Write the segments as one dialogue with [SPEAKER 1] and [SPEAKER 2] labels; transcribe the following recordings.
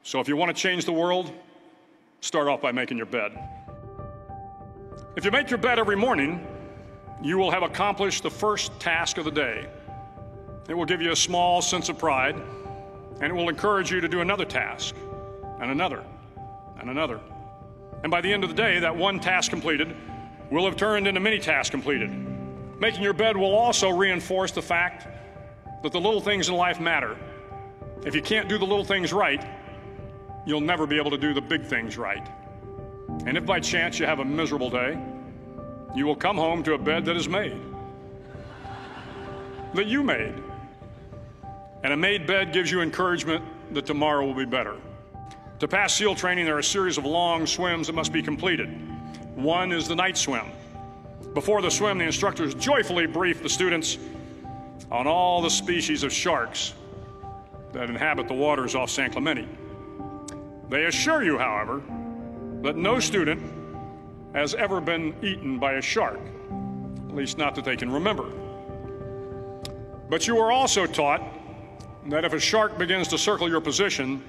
[SPEAKER 1] So if you want to change the world, start off by making your bed. If you make your bed every morning, you will have accomplished the first task of the day. It will give you a small sense of pride, and it will encourage you to do another task, and another, and another. And by the end of the day, that one task completed will have turned into many tasks completed. Making your bed will also reinforce the fact that the little things in life matter. If you can't do the little things right, you'll never be able to do the big things right. And if by chance you have a miserable day, you will come home to a bed that is made, that you made. And a made bed gives you encouragement that tomorrow will be better. To pass SEAL training, there are a series of long swims that must be completed. One is the night swim. Before the swim, the instructors joyfully brief the students on all the species of sharks that inhabit the waters off San Clemente. They assure you, however, that no student has ever been eaten by a shark, at least not that they can remember. But you are also taught that if a shark begins to circle your position,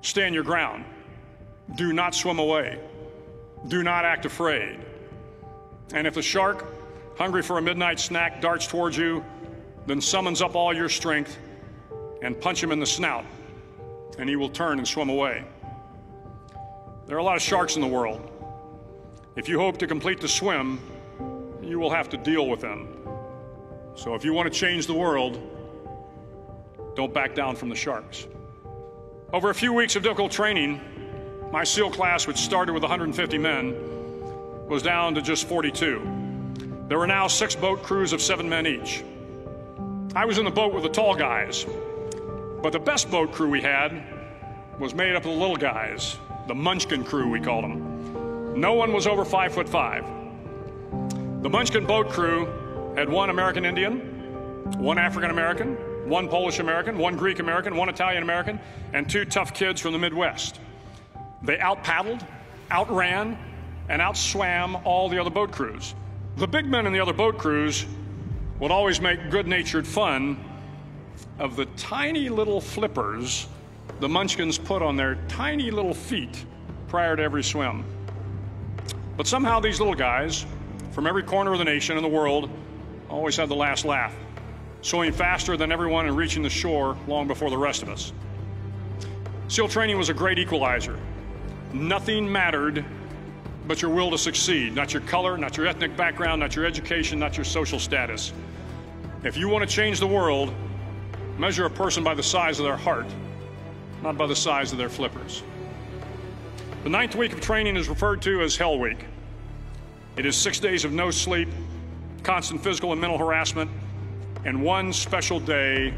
[SPEAKER 1] stand your ground. Do not swim away. Do not act afraid. And if the shark, hungry for a midnight snack, darts towards you, then summons up all your strength and punch him in the snout, and he will turn and swim away. There are a lot of sharks in the world. If you hope to complete the swim, you will have to deal with them. So if you want to change the world, don't back down from the sharks. Over a few weeks of difficult training, my SEAL class, which started with 150 men, was down to just 42. There were now 6 boat crews of 7 men each. I was in the boat with the tall guys, but the best boat crew we had was made up of the little guys, the Munchkin crew, we called them. No one was over 5'5". The Munchkin boat crew had 1 American Indian, 1 African American, 1 Polish American, 1 Greek American, 1 Italian American, and 2 tough kids from the Midwest. They out-paddled, outran, and outswam all the other boat crews. The big men in the other boat crews would always make good-natured fun of the tiny little flippers the Munchkins put on their tiny little feet prior to every swim. But somehow these little guys from every corner of the nation and the world always had the last laugh, swimming faster than everyone and reaching the shore long before the rest of us. SEAL training was a great equalizer. Nothing mattered but your will to succeed, not your color, not your ethnic background, not your education, not your social status. If you want to change the world, measure a person by the size of their heart, not by the size of their flippers. The 9th week of training is referred to as Hell Week. It is 6 days of no sleep, constant physical and mental harassment, and 1 special day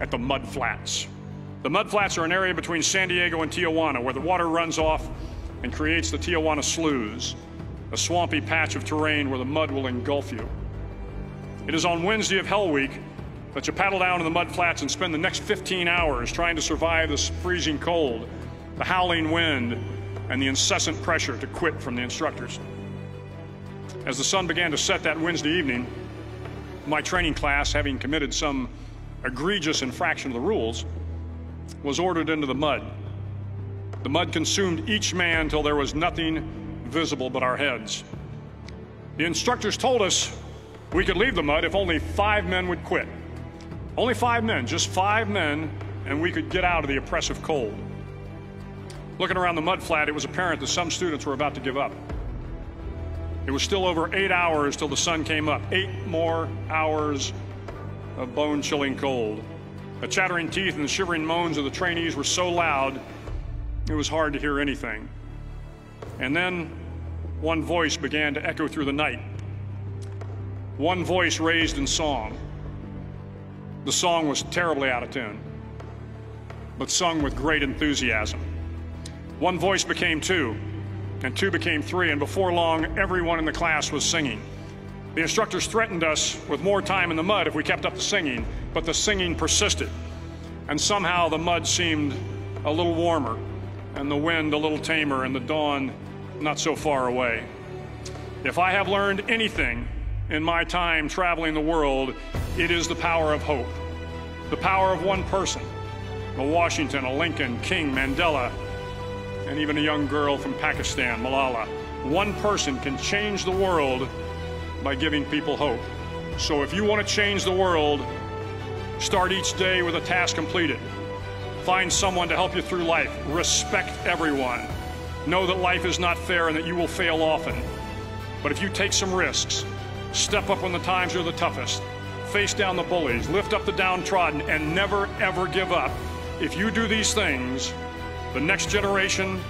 [SPEAKER 1] at the Mud Flats. The Mud Flats are an area between San Diego and Tijuana where the water runs off and creates the Tijuana Sloughs, a swampy patch of terrain where the mud will engulf you. It is on Wednesday of Hell Week that you paddle down to the Mud Flats and spend the next 15 hours trying to survive the freezing cold, the howling wind, and the incessant pressure to quit from the instructors. As the sun began to set that Wednesday evening, my training class, having committed some egregious infraction of the rules, was ordered into the mud. The mud consumed each man till there was nothing visible but our heads. The instructors told us we could leave the mud if only 5 men would quit. Only 5 men, just 5 men, and we could get out of the oppressive cold. Looking around the mud flat, it was apparent that some students were about to give up. It was still over 8 hours till the sun came up. 8 more hours of bone-chilling cold. The chattering teeth and the shivering moans of the trainees were so loud, it was hard to hear anything. And then one voice began to echo through the night. One voice raised in song. The song was terribly out of tune, but sung with great enthusiasm. One voice became 2, and 2 became 3, and before long, everyone in the class was singing. The instructors threatened us with more time in the mud if we kept up the singing, but the singing persisted. And somehow the mud seemed a little warmer, and the wind a little tamer, and the dawn not so far away. If I have learned anything in my time traveling the world, it is the power of hope. The power of one person, a Washington, a Lincoln, King, Mandela, and even a young girl from Pakistan, Malala. One person can change the world by giving people hope. So if you want to change the world, start each day with a task completed. Find someone to help you through life. Respect everyone. Know that life is not fair and that you will fail often. But if you take some risks, step up when the times are the toughest, face down the bullies, lift up the downtrodden, and never, ever give up. If you do these things, the next generation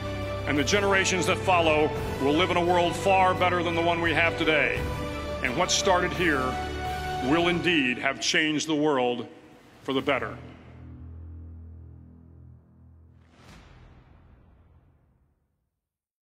[SPEAKER 1] and the generations that follow will live in a world far better than the one we have today. And what started here will indeed have changed the world for the better.